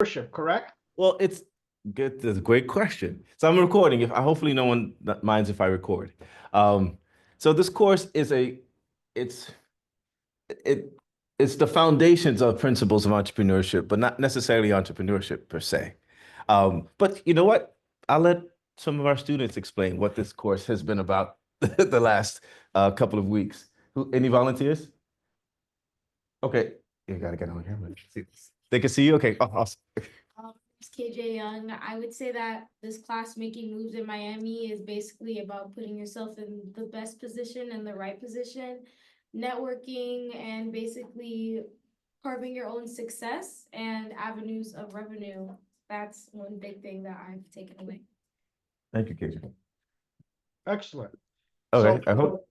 Entrepreneurship, correct? Well, it's good. That's a great question. So I'm recording. If hopefully no one minds if I record. Um, so this course is it's it it's the foundations of principles of entrepreneurship, but not necessarily entrepreneurship per se. But you know what? I'll let some of our students explain what this course has been about the last couple of weeks. Any volunteers? Okay, you gotta get on here. They can see you. Okay, awesome. It's KJ Young. I would say that this class, Making Moves in Miami, is basically about putting yourself in the best position and the right position, networking, and basically carving your own success and avenues of revenue. That's one big thing that I've taken away. Thank you, KJ. Excellent. Okay, So I hope.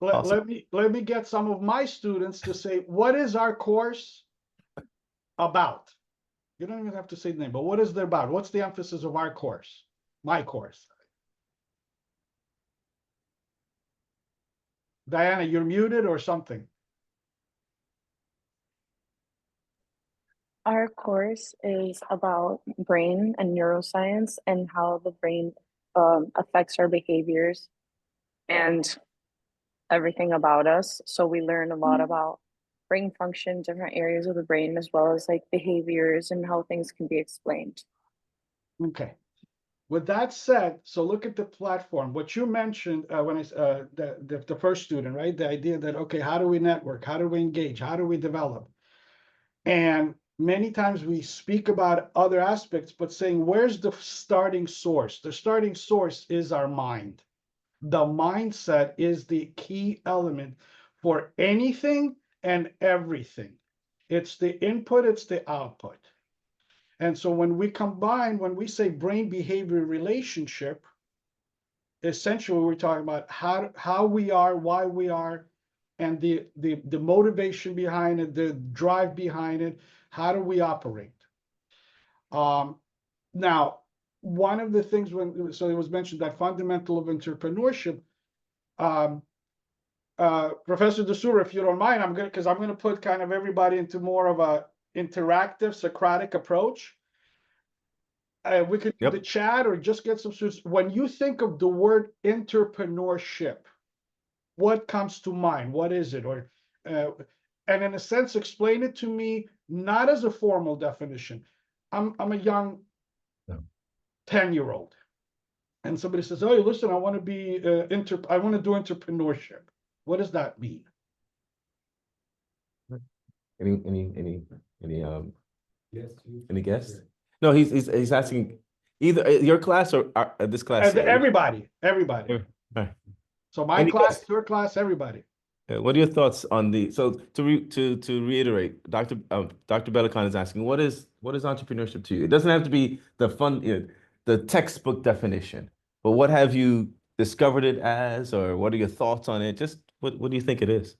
Awesome. let me get some of my students to say, what is our course about? You don't even have to say the name, but what is it about? What's the emphasis of our course? My course. Diana, you're muted or something. Our course is about brain and neuroscience and how the brain affects our behaviors and everything about us. So we learn a lot about brain function, different areas of the brain, as well as like behaviors and how things can be explained. Okay. With that said, so look at the platform. What you mentioned when I the first student, right? The idea that, okay, how do we network? How do we engage? How do we develop? And many times we speak about other aspects, but saying, where's the starting source? The starting source is our mind. The mindset is the key element for anything and everything. It's the input, it's the output. And so when we say brain behavior relationship, essentially we're talking about how we are, why we are, and the motivation behind it, the drive behind it. How do we operate? Now, one of the things so it was mentioned that fundamental of entrepreneurship. Professor Desouvre, if you don't mind, I'm gonna put kind of everybody into more of a interactive Socratic approach. We could do the chat or just get some students. When you think of the word entrepreneurship, what comes to mind? What is it? Or and in a sense, explain it to me, not as a formal definition. I'm a young 10-year-old, and somebody says, "Oh, listen, I want to be I want to do entrepreneurship." What does that mean? Any yes. Any guests? No, he's asking either your class or this class. Everybody. Right. So my class, your class, everybody. What are your thoughts on to reiterate, Dr. Belokon is asking, what is entrepreneurship to you? It doesn't have to be the textbook definition, but what have you discovered it as, or what are your thoughts on it? Just what do you think it is?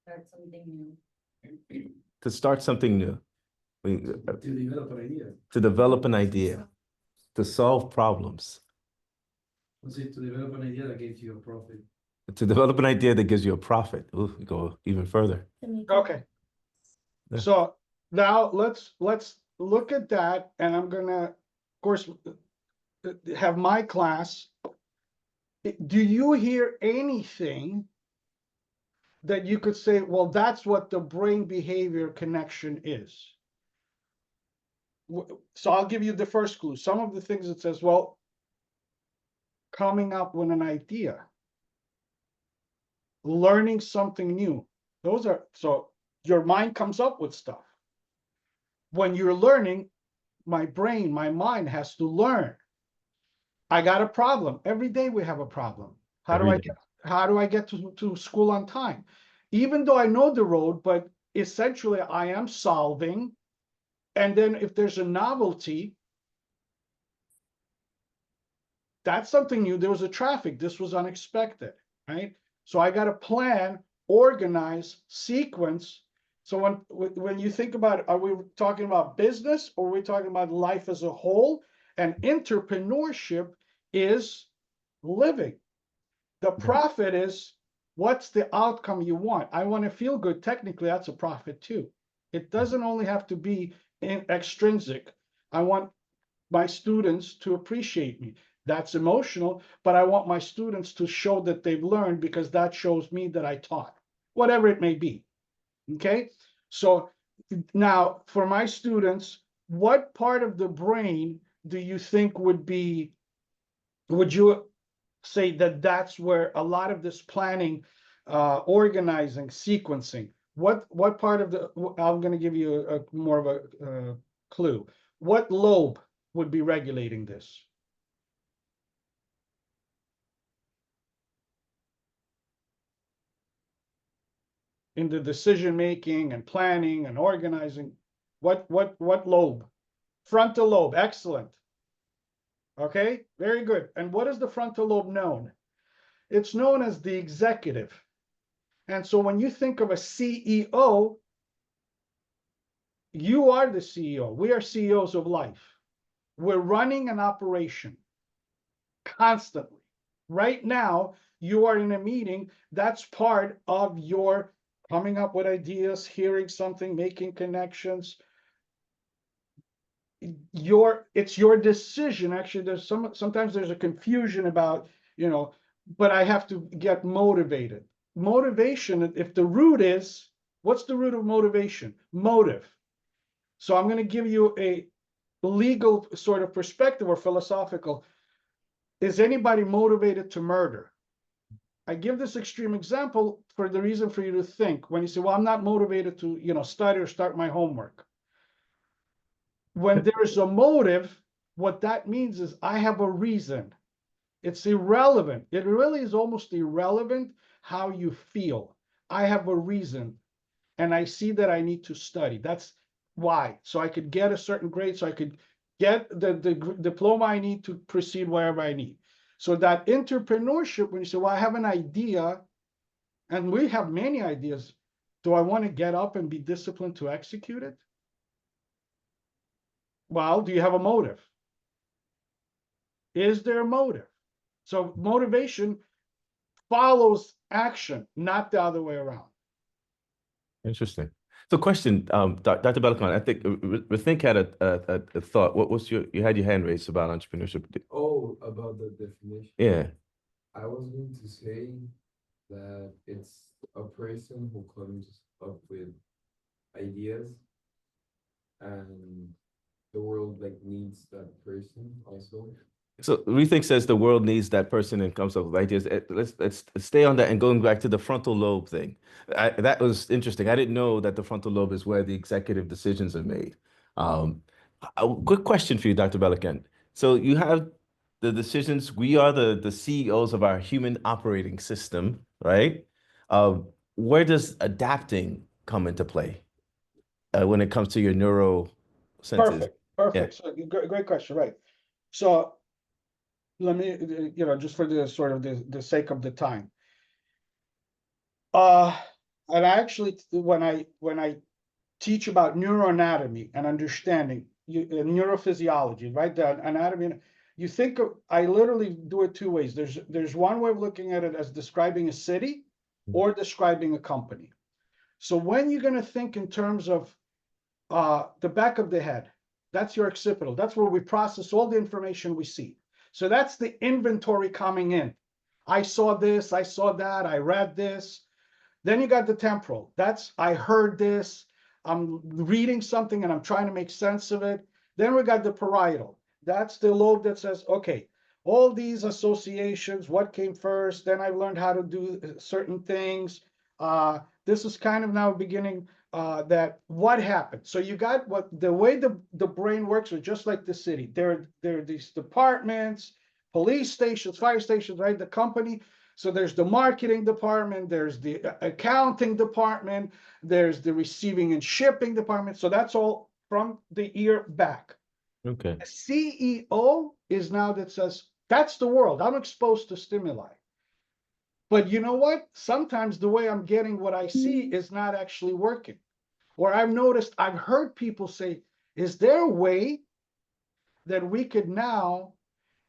Start something new. To start something new. To develop an idea. To develop an idea. To solve problems. To develop an idea that gives you a profit. To develop an idea that gives you a profit. Ooh, go even further. Okay. Yeah. So now let's look at that, and I'm gonna, of course, have my class. Do you hear anything that you could say, well, that's what the brain behavior connection is? So I'll give you the first clue. Some of the things it says, well, coming up with an idea, learning something new. Those are, so your mind comes up with stuff. When you're learning, my brain, my mind has to learn. I got a problem. Every day we have a problem. How do I get to school on time? Even though I know the road, but essentially I am solving. And then if there's a novelty, that's something new. There was a traffic. This was unexpected, right? So I got a plan, organize, sequence. So when you think about it, are we talking about business or are we talking about life as a whole? And entrepreneurship is living. The profit is What's the outcome you want? I want to feel good. Technically, that's a profit too. It doesn't only have to be extrinsic. I want my students to appreciate me. That's emotional, but I want my students to show that they've learned because that shows me that I taught, whatever it may be. Okay? So now for my students, what part of the brain do you think would you say that that's where a lot of this planning, organizing, sequencing, what part of the, I'm going to give you a more of a clue. What lobe would be regulating this? In the decision making and planning and organizing, what lobe? Frontal lobe. Excellent. Okay, very good. And what is the frontal lobe known? It's known as the executive. And so when you think of a CEO, you are the CEO. We are CEOs of life. We're running an operation constantly. Right now, you are in a meeting. That's part of your coming up with ideas, hearing something, making connections. It's your decision. Actually, sometimes there's a confusion about, but I have to get motivated. Motivation, if the root is, what's the root of motivation? Motive. So I'm going to give you a legal sort of perspective or philosophical. Is anybody motivated to murder? I give this extreme example for the reason for you to think. When you say, well, I'm not motivated to, study or start my homework. When there's a motive, what that means is I have a reason. It's irrelevant. It really is almost irrelevant how you feel. I have a reason, and I see that I need to study. That's why. So I could get a certain grade, so I could get the diploma I need to proceed wherever I need. So that entrepreneurship, when you say, well, I have an idea, and we have many ideas, do I want to get up and be disciplined to execute it? Well, do you have a motive? Is there a motive? So motivation follows action, not the other way around. Interesting. So question, Dr. Belokon, I think Rethink had a thought. What was you had your hand raised about entrepreneurship. Oh, about the definition. Yeah. I was going to say that it's a person who comes up with ideas and the world like needs that person also. So Rethink says the world needs that person and comes up with ideas. Let's stay on that and going back to the frontal lobe thing. That was interesting. I didn't know that the frontal lobe is where the executive decisions are made. A quick question for you, Dr. Belokon. So you have the decisions. We are the CEOs of our human operating system, right? Where does adapting come into play when it comes to your neural senses? Perfect. So great question, right? So let me, just for the sort of the sake of the time. And I actually, when I teach about neuroanatomy and understanding neurophysiology, right? The anatomy, you think of, I literally do it two ways. There's one way of looking at it as describing a city or describing a company. So when you're going to think in terms of the back of the head, that's your occipital. That's where we process all the information we see. So that's the inventory coming in. I saw this, I saw that, I read this. Then you got the temporal. That's, I heard this, I'm reading something and I'm trying to make sense of it. Then we got the parietal. That's the lobe that says, okay, all these associations, what came first? Then I learned how to do certain things. This is kind of now beginning that what happened. So you got the way the brain works are just like the city. There are these departments, police stations, fire stations, right? The company. So there's the marketing department, there's the accounting department, there's the receiving and shipping department. So that's all from the ear back. Okay. A CEO is now that says, that's the world. I'm exposed to stimuli. But you know what? Sometimes the way I'm getting what I see is not actually working. Or I've heard people say, is there a way that we could now,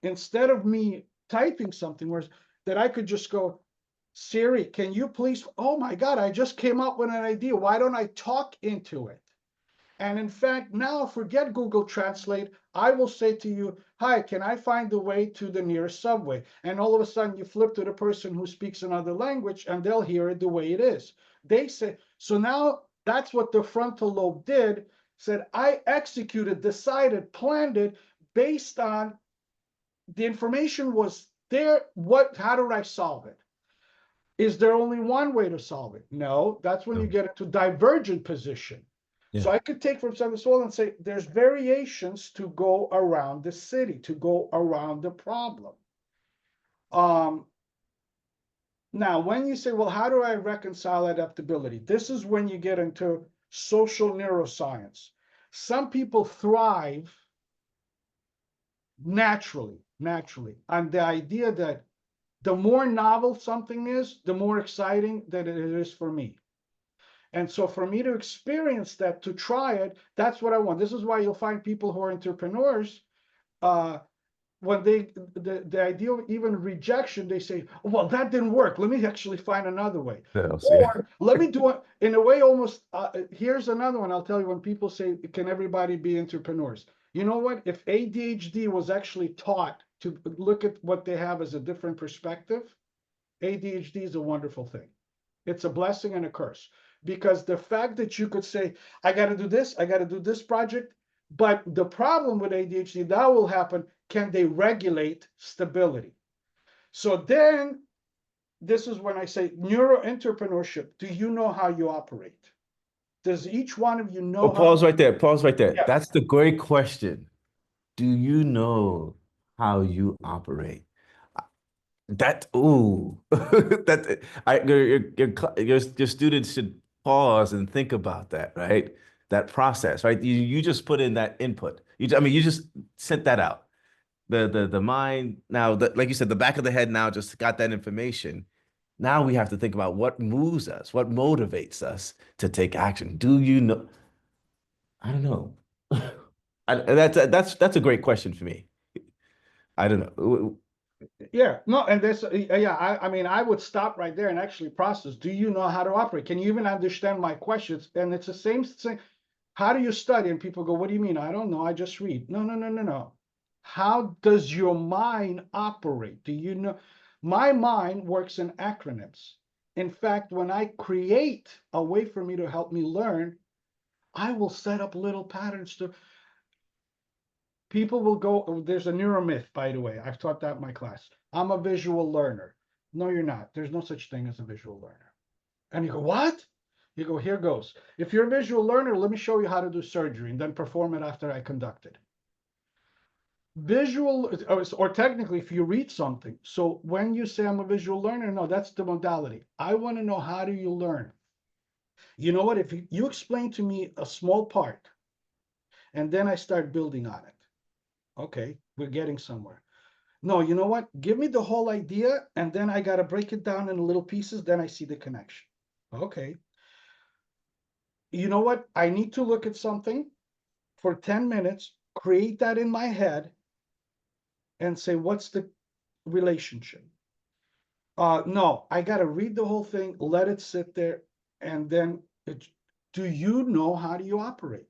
instead of me typing something, that I could just go, Siri, can you please, oh my God, I just came up with an idea. Why don't I talk into it? And in fact, now forget Google Translate. I will say to you, hi, can I find the way to the nearest subway? And all of a sudden you flip to the person who speaks another language and they'll hear it the way it is. They say, so now that's what the frontal lobe did, said, I executed, decided, planned it based on the information was there. How did I solve it? Is there only one way to solve it? No, that's when you get into divergent position. So Yeah. I could take from Seventh Soul and say there's variations to go around the city, to go around the problem. Now, when you say, well, how do I reconcile adaptability? This is when you get into social neuroscience. Some people thrive naturally on the idea that the more novel something is, the more exciting that it is for me. And so for me to experience that, to try it, that's what I want. This is why you'll find people who are entrepreneurs, when the idea of even rejection, they say, oh, well, that didn't work. Let me actually find another way. Or let me do it in a way almost, here's another one. I'll tell you when people say, can everybody be entrepreneurs? You know what? If ADHD was actually taught to look at what they have as a different perspective, ADHD is a wonderful thing. It's a blessing and a curse, because the fact that you could say, I got to do this, I got to do this project, but the problem with ADHD, that will happen, can they regulate stability? So then, this is when I say neuro entrepreneurship. Do you know how you operate? Does each one of you know Oh, how? pause right there. Pause right there. Yeah. That's the great question. Do you know how you operate? That ooh, that your students should pause and think about that, right? That process, right? You just put in that input. I mean, you just sent that out. The mind now, like you said, the back of the head now just got that information. Now we have to think about what moves us, what motivates us to take action. Do you know? I don't know. That's a great question for me. I don't know. Yeah, no, and this, yeah, I mean, I would stop right there and actually process. Do you know how to operate? Can you even understand my questions? And it's the same thing. How do you study? And people go, what do you mean? I don't know. I just read. No, no, no, no, no. How does your mind operate? Do you know? My mind works in acronyms. In fact, when I create a way for me to help me learn, I will set up little patterns to people will go, oh, there's a neuromyth, by the way. I've taught that in my class. I'm a visual learner. No, you're not. There's no such thing as a visual learner. And you go, what? You go, here goes. If you're a visual learner, let me show you how to do surgery and then perform it after I conduct it. Visual, or technically, if you read something. So when you say I'm a visual learner, no, that's the modality. I want to know, how do you learn? You know what? If you explain to me a small part and then I start building on it, okay, we're getting somewhere. No, you know what? Give me the whole idea, and then I got to break it down in little pieces. Then I see the connection. Okay. You know what? I need to look at something for 10 minutes, create that in my head, and say, what's the relationship? No, I got to read the whole thing, let it sit there, and then do you know how do you operate?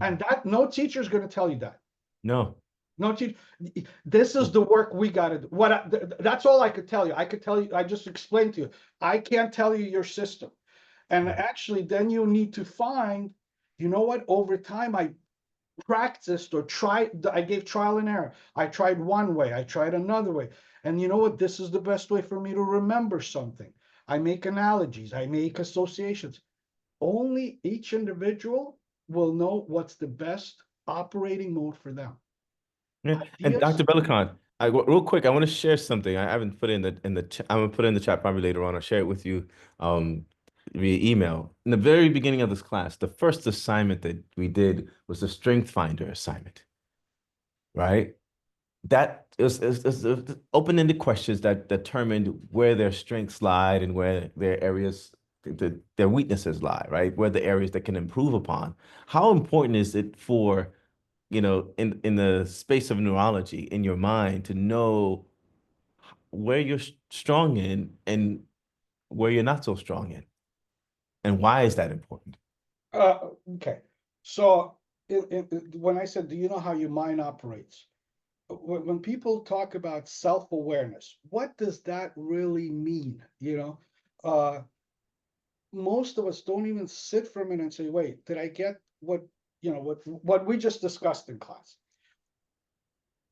And that no teacher is going to tell you that. No. No, this is the work we got to do. That's all I could tell you. I could tell you, I just explained to you. I can't tell you your system. And actually, then you need to find, you know what, over time, I practiced or tried, I gave trial and error. I tried one way, I tried another way. And you know what, this is the best way for me to remember something. I make analogies, I make associations. Only each individual will know what's the best operating mode for them. Yeah. And Ideas. Dr. Belokon, real quick, I want to share something. I haven't put it in the chat. I'm gonna put it in the chat probably later on. I'll share it with you via email. In the very beginning of this class, the first assignment that we did was the Strength Finder assignment, right? That is open-ended questions that determined where their strengths lie and where their areas, their weaknesses lie, right? Where the areas that can improve upon. How important is it for, in the space of neurology in your mind to know where you're strong in and where you're not so strong in? And why is that important? Okay, so when I said, do you know how your mind operates? When people talk about self-awareness, what does that really mean? Most of us don't even sit for a minute and say, wait, did I get what we just discussed in class?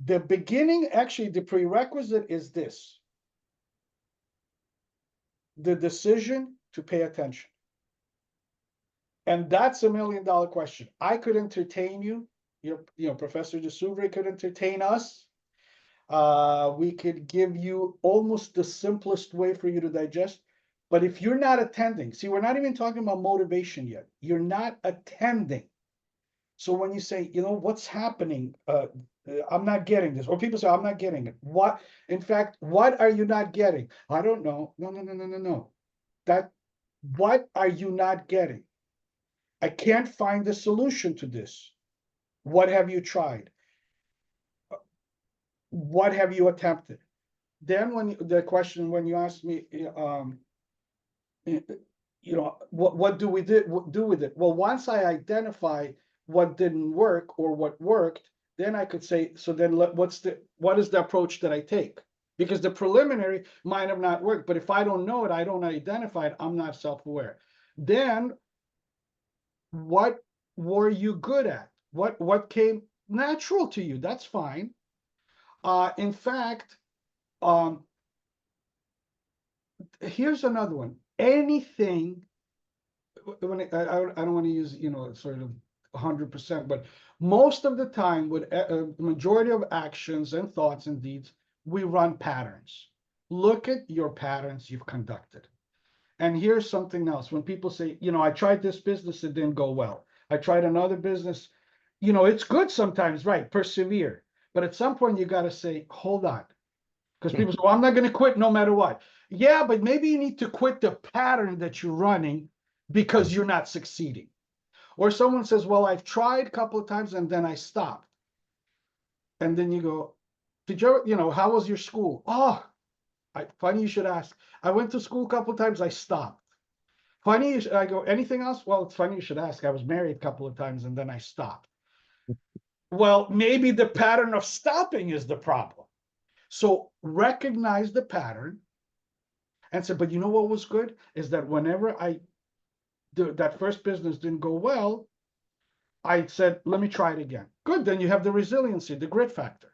The beginning, actually, the prerequisite is this: the decision to pay attention. And that's $1 million question. I could entertain you, Professor Desouvre could entertain us. We could give you almost the simplest way for you to digest. But if you're not attending, see, we're not even talking about motivation yet. You're not attending. So when you say, what's happening? I'm not getting this. Or people say, I'm not getting it. What, in fact, what are you not getting? I don't know. No. What are you not getting? I can't find the solution to this. What have you tried? What have you attempted? Then when you ask me, what do we do with it? Well, once I identify what didn't work or what worked, then I could say, so then what is the approach that I take? Because the preliminary might have not worked, but if I don't know it, I don't identify it, I'm not self-aware. Then what were you good at? What came natural to you? That's fine. In fact, here's another one. Anything, when I don't want to use, sort of 100%, but most of the time with the majority of actions and thoughts and deeds, we run patterns. Look at your patterns you've conducted. And here's something else. When people say, I tried this business, it didn't go well. I tried another business, it's good sometimes, right? Persevere. But at some point you got to say, hold on. Because people say, well, I'm not going to quit no matter what. Yeah, but maybe you need to quit the pattern that you're running because you're not succeeding. Or someone says, well, I've tried a couple of times and then I stopped. And then you go, did you, how was your school? Oh, funny you should ask. I went to school a couple of times, I stopped. Funny, I go, anything else? Well, it's funny you should ask. I was married a couple of times and then I stopped. Well, maybe the pattern of stopping is the problem. So recognize the pattern and say, but you know what was good? Is that whenever that first business didn't go well, I said, let me try it again. Good, then you have the resiliency, the grit factor.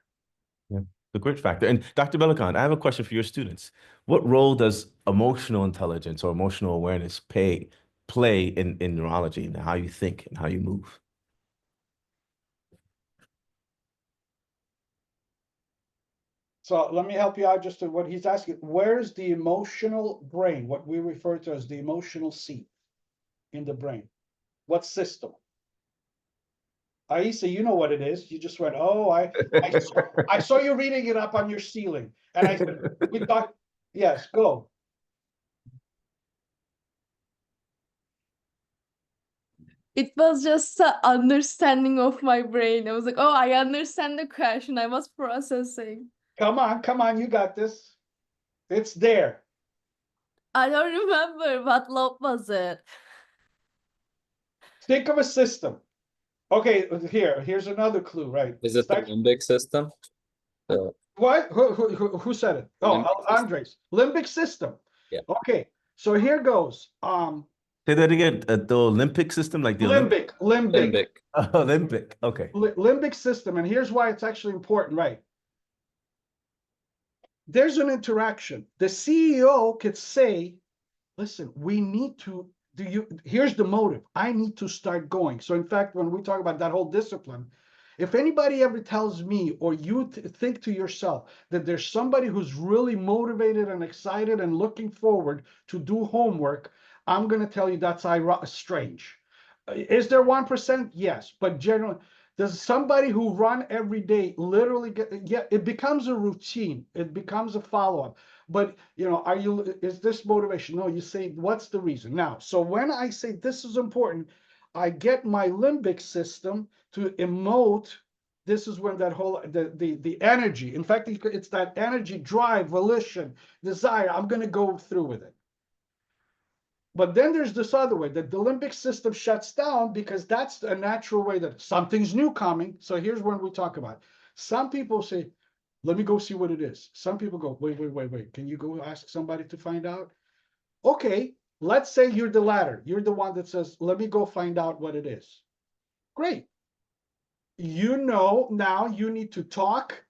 Yeah, the grit factor. And Dr. Belokon, I have a question for your students. What role does emotional intelligence or emotional awareness play in neurology and how you think and how you move? So let me help you out just to what he's asking. Where's the emotional brain, what we refer to as the emotional seat in the brain? What system? Aisa, you know what it is. You just went, oh, I saw you reading it up on your ceiling. And I said, we thought, yes, go. It was just the understanding of my brain. I was like, oh, I understand the question. I was processing. Come on, you got this. It's there. I don't remember what lobe was it. Think of a system. Okay, here's another clue, right? Is it the limbic system? What? Who said it? Oh, Andres. Limbic system. Yeah. Okay, so here goes. Say that again. The Olympic system, like the Limbic. Olympic. Okay. Limbic system, and here's why it's actually important, right? There's an interaction. The CEO could say, listen, we need to here's the motive. I need to start going. So in fact, when we talk about that whole discipline, if anybody ever tells me or you think to yourself that there's somebody who's really motivated and excited and looking forward to do homework, I'm going to tell you that's strange. Is there 1%? Yes, but generally, does somebody who run every day literally it becomes a routine. It becomes a follow-up. But, is this motivation? No, you say, what's the reason? Now, so when I say this is important, I get my limbic system to emote. This is when that whole, the energy, in fact, it's that energy, drive, volition, desire. I'm going to go through with it. But then there's this other way that the limbic system shuts down because that's a natural way that something's new coming. So here's when we talk about it. Some people say, let me go see what it is. Some people go, wait. Can you go ask somebody to find out? Okay, let's say you're the latter. You're the one that says, let me go find out what it is. Great. You know, now you need to talk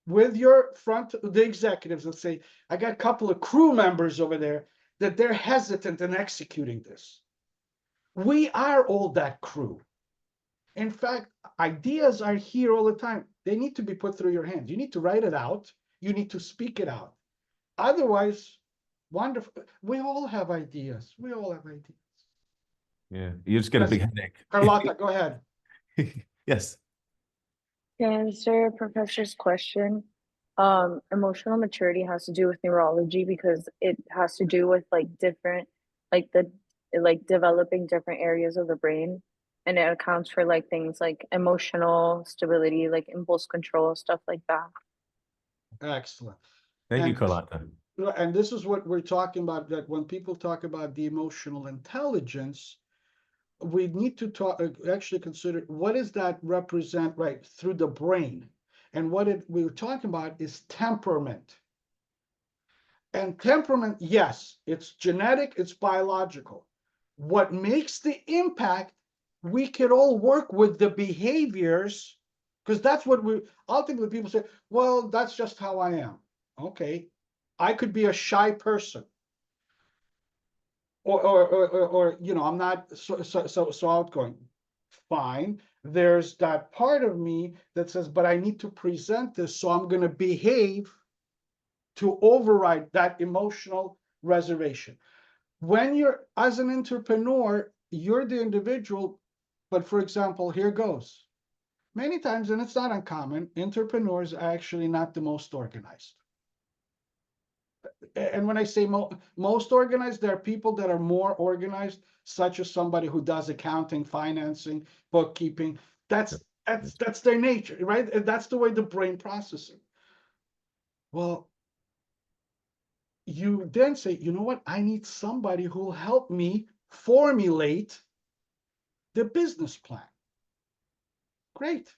with the executives and say, I got a couple of crew members over there that they're hesitant in executing this. We are all that crew. In fact, ideas are here all the time. They need to be put through your hands. You need to write it out. You need to speak it out. Otherwise, wonderful. We all have ideas. We all have ideas. Yeah, you just get a Yes. big headache. Carlotta, go ahead. Yes. To answer Professor's question, emotional maturity has to do with neurology because it has to do with like different, like developing different areas of the brain, and it accounts for like things like emotional stability, like impulse control, stuff like that. Excellent. Thank you, And Carlotta. and this is what we're talking about, that when people talk about the emotional intelligence, we need to talk, actually consider what does that represent right through the brain. And what we were talking about is temperament. And temperament, yes, it's genetic, it's biological. What makes the impact, we can all work with the behaviors, because that's what we ultimately people say, well, that's just how I am. Okay. I could be a shy person. Or you know, I'm not so outgoing. Fine. There's that part of me that says, but I need to present this, so I'm going to behave to override that emotional reservation. When you're as an entrepreneur, you're the individual, but for example, here goes. Many times, and it's not uncommon, entrepreneurs are actually not the most organized. And when I say most organized, there are people that are more organized, such as somebody who does accounting, financing, bookkeeping. That's their nature, right? And that's the way the brain processes. Well, you then say, you know what? I need somebody who will help me formulate the business plan. Great.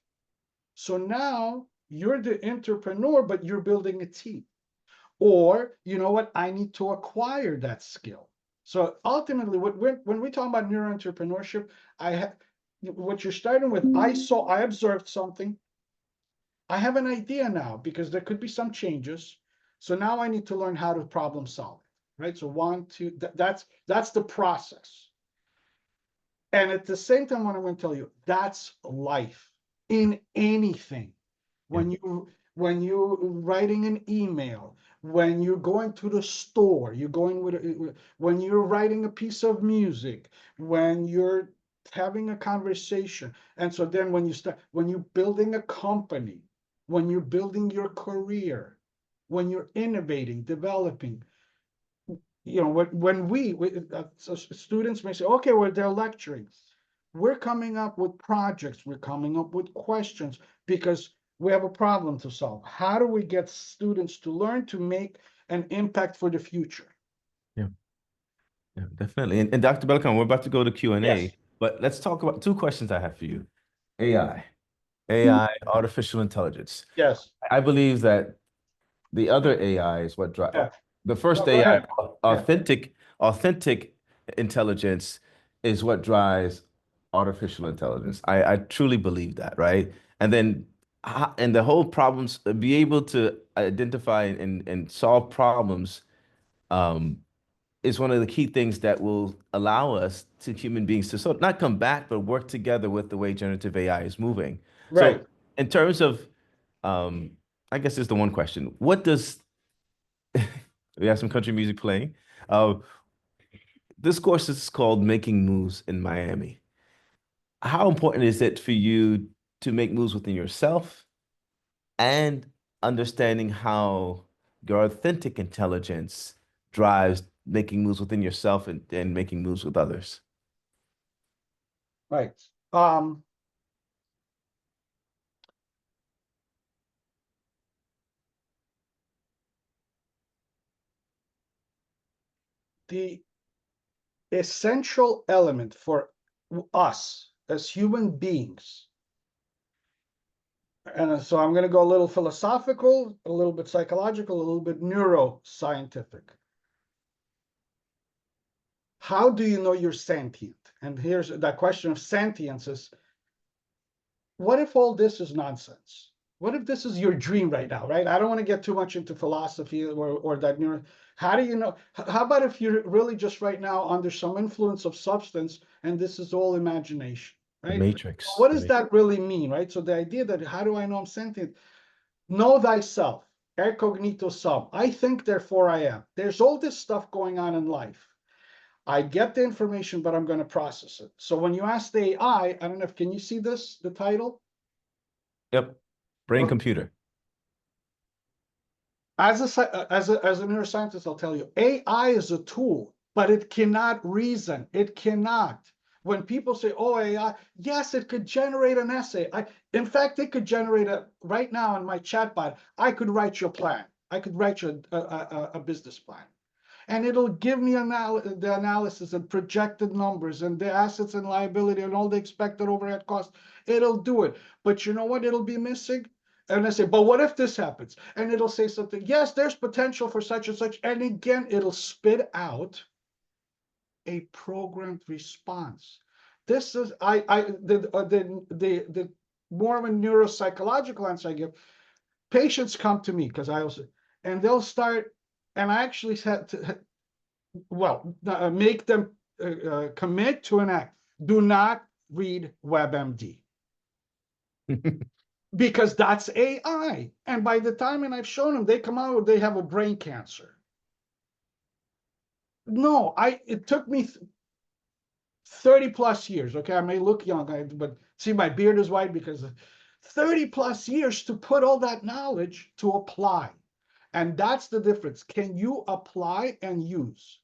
So now you're the entrepreneur, but you're building a team. Or, you know what? I need to acquire that skill. So ultimately, when we talk about neuroentrepreneurship, what you're starting with, I observed something. I have an idea now because there could be some changes. So now I need to learn how to problem solve it, right? So that's the process. And at the same time, what I'm going to tell you, that's life in anything. When you're writing an email, when you're going to the store, when you're writing a piece of music, when you're having a conversation. And so then when you're building a company, when you're building your career, when you're innovating, developing, you know, when so students may say, okay, well, they're lecturing. We're coming up with projects, we're coming up with questions because we have a problem to solve. How do we get students to learn to make an impact for the future? Yeah, yeah, definitely. And Dr. Belokon, we're about to go to Q&A, Yes. but let's talk about two questions I have for you. AI, artificial intelligence. Yes. I believe that the other AI is what drives Yeah. the first No, go AI, ahead. authentic intelligence is what drives artificial intelligence. I truly believe that, right? And then and the whole problems, be able to identify and solve problems is one of the key things that will allow us to human beings to sort of not come back, but work together with the way generative AI is moving. Right. So in terms of, I guess it's the one question, what does, we have some country music playing. This course is called Making Moves in Miami. How important is it for you to make moves within yourself and understanding how your authentic intelligence drives making moves within yourself and making moves with others? Right. The essential element for us as human beings. And so I'm going to go a little philosophical, a little bit psychological, a little bit neuroscientific. How do you know you're sentient? And here's that question of sentience is, what if all this is nonsense? What if this is your dream right now, right? I don't want to get too much into philosophy or that neuro. How do you know? How about if you're really just right now under some influence of substance and this is all imagination, The right? Matrix. What does that really mean, right? So the idea that how do I know I'm sentient? Know thyself, er cognito sum. I think, therefore I am. There's all this stuff going on in life. I get the information, but I'm going to process it. So when you ask the AI, I don't know if, can you see this, the title? Yep. Brain Well, computer. as a neuroscientist, I'll tell you, AI is a tool, but it cannot reason. It cannot. When people say, "Oh, AI," yes, it could generate an essay. In fact, it could generate right now in my chatbot. I could write your plan. I could write you a business plan, and it'll give me the analysis and projected numbers and the assets and liability and all the expected overhead costs. It'll do it. But you know what? It'll be missing. And I say, but what if this happens? And it'll say something. Yes, there's potential for such and such. And again, it'll spit out a programmed response. This is the more of a neuropsychological answer I give. Patients come to me because I also, and they'll start, and I actually had to, make them commit to an act. Do not read WebMD. Because that's AI. And by the time, and I've shown them, they come out, they have a brain cancer. No, it took me 30 plus years. Okay, I may look young, but see, my beard is white because 30 plus years to put all that knowledge to apply. And that's the difference. Can you apply and use?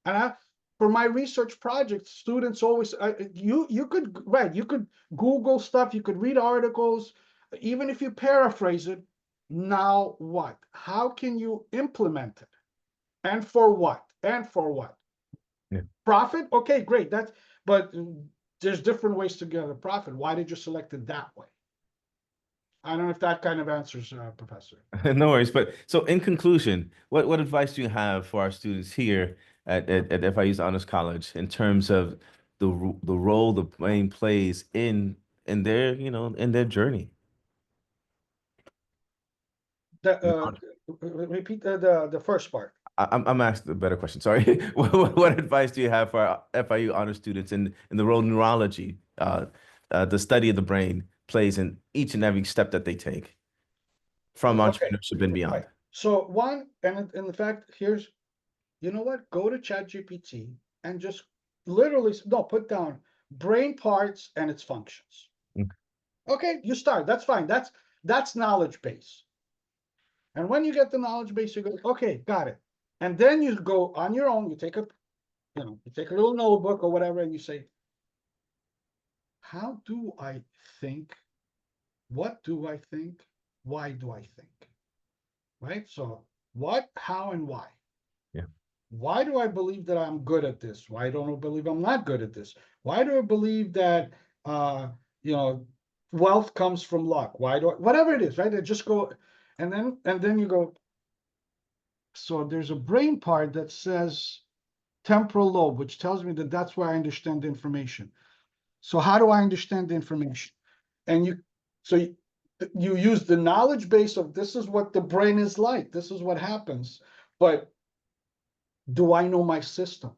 And for my research project, students always, you could Google stuff, you could read articles, even if you paraphrase it. Now what? How can you implement it? And for what? And for what? Yeah. Profit? Okay, great. But there's different ways to get a profit. Why did you select it that way? I don't know if that kind of answers, Professor. No worries. But so in conclusion, what advice do you have for our students here at FIU's Honors College in terms of the role the brain plays in their, in their journey? Repeat the first part. I'm asking a better question. Sorry. What advice do you have for our FIU honor students in the role neurology, the study of the brain plays in each and every step that they take from entrepreneurship and beyond? Right. So one, and in fact, here's, you know what? Go to ChatGPT and just literally, no, put down brain parts and its functions. Okay, you start. That's fine. That's knowledge base. And when you get the knowledge base, you go, okay, got it. And then you go on your own, you take a little notebook or whatever, and you say, how do I think? What do I think? Why do I think? Right? So what, how, and why? Yeah. Why do I believe that I'm good at this? Why don't I believe I'm not good at this? Why do I believe that wealth comes from luck? Whatever it is, right? I just go, and then you go. So there's a brain part that says temporal lobe, which tells me that that's where I understand the information. So how do I understand the information? And you use the knowledge base of this is what the brain is like. This is what happens. But do I know my system?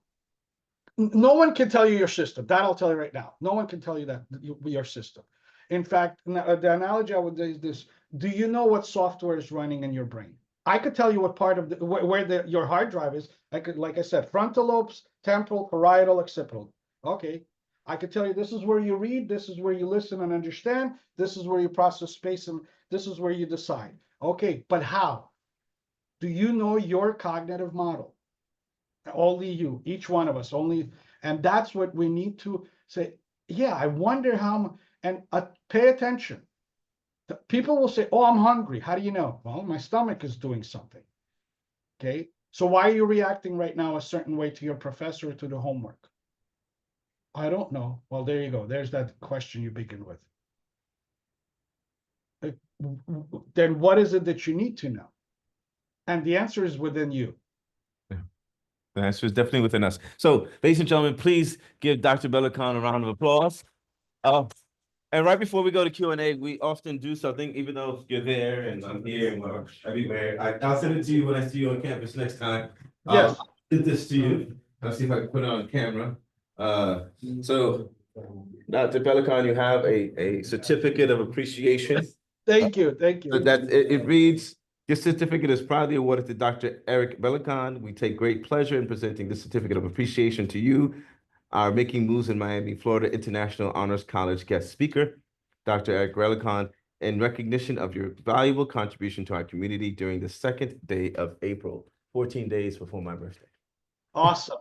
No one can tell you your system. That I'll tell you right now. No one can tell you that your system. In fact, the analogy I would say is this: do you know what software is running in your brain? I could tell you what part of where your hard drive is. Like I said, frontal lobes, temporal, parietal, occipital. Okay, I could tell you this is where you read, this is where you listen and understand, this is where you process space, and this is where you decide. Okay, but how? Do you know your cognitive model? Only you, each one of us, only, and that's what we need to say. Yeah, I wonder how, and pay attention. People will say, "Oh, I'm hungry." How do you know? Well, my stomach is doing something. Okay, So why are you reacting right now a certain way to your professor or to the homework? I don't know. Well, there you go. There's that question you begin with. Then what is it that you need to know? And the answer is within you. The answer is definitely within us. So, ladies and gentlemen, please give Dr. Belokon a round of applause. And right before we go to Q&A, we often do something, even though you're there and I'm here and we're everywhere. I'll send it to you when I see you on campus next time. Yes. I'll send this to you. I'll see if I can put it on camera. So, Dr. Belokon, you have a certificate of appreciation. Thank you. Thank So you. that it reads, this certificate is proudly awarded to Dr. Eric Belokon. We take great pleasure in presenting this certificate of appreciation to you, our Making Moves in Miami, Florida International Honors College guest speaker, Dr. Eric Belokon, in recognition of your valuable contribution to our community during the 2nd day of April, 14 days before my birthday. Awesome.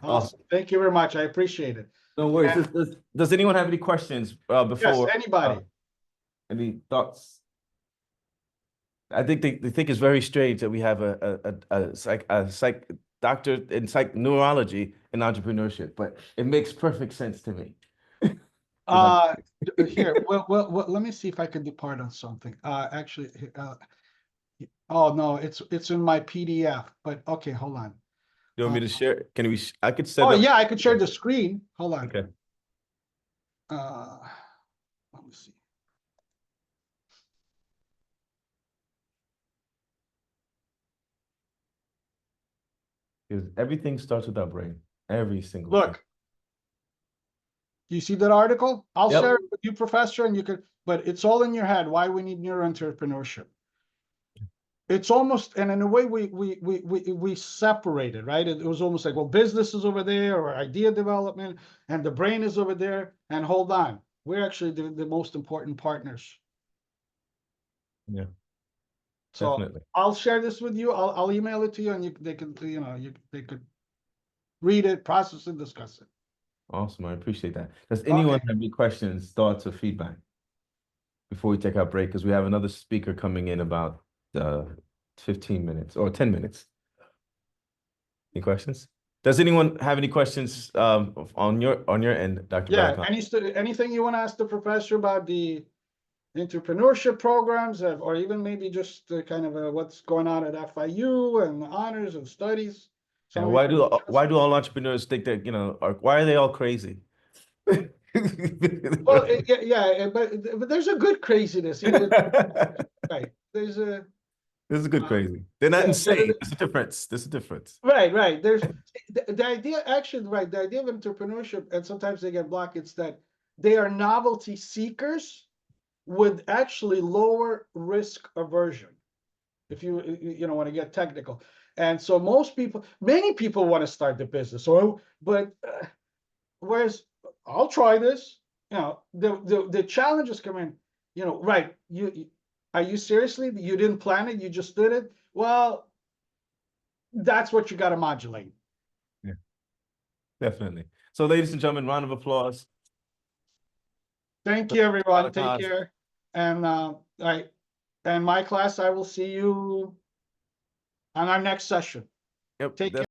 Awesome. Thank you very much. I appreciate it. No worries. And- Does anyone have any questions Yes, before? anybody. Any thoughts? I think they think it's very strange that we have a psych doctor in neurology and entrepreneurship, but it makes perfect sense to me. Here, well, let me see if I can depart on something. Actually, oh no, it's in my PDF, but okay, hold on. You want me to share? Can we? I could set Oh up. yeah, I could share the screen. Hold on. Okay. Let me see. Because everything starts with our brain. Every single Look. thing. You see that article? I'll Yep. share it with you, professor, and you could, but it's all in your head. Why we need neuroentrepreneurship. It's almost, and in a way we separated, right? It was almost like, well, business is over there or idea development, and the brain is over there. And hold on, we're actually the most important partners. Yeah. So Definitely. I'll share this with you. I'll email it to you, and they could read it, process it, discuss it. Awesome. I appreciate that. Does anyone Okay. have any questions, thoughts, or feedback before we take our break? Because we have another speaker coming in about 15 minutes or 10 minutes. Any questions? Does anyone have any questions on your end, Dr. Yeah, Belokon? anything you want to ask the professor about the entrepreneurship programs, or even maybe just kind of what's going on at FIU and honors and studies? And why do all entrepreneurs think that, why are they all crazy? Well, but there's a good craziness. Right. There's This is good crazy. They're not yeah, insane. There's a difference. There's a difference. right. There's the idea, actually, right. The idea of entrepreneurship, and sometimes they get blocked, it's that they are novelty seekers with actually lower risk aversion, if you want to get technical. And so many people want to start the business, but whereas I'll try this, the challenges come in, right. Are you seriously, you didn't plan it, you just did it? Well, that's what you got to modulate. Yeah, definitely. So, ladies and gentlemen, round of applause. Thank you, everyone. Take care. And and my class, I will see you on our next session. Yep. Take care.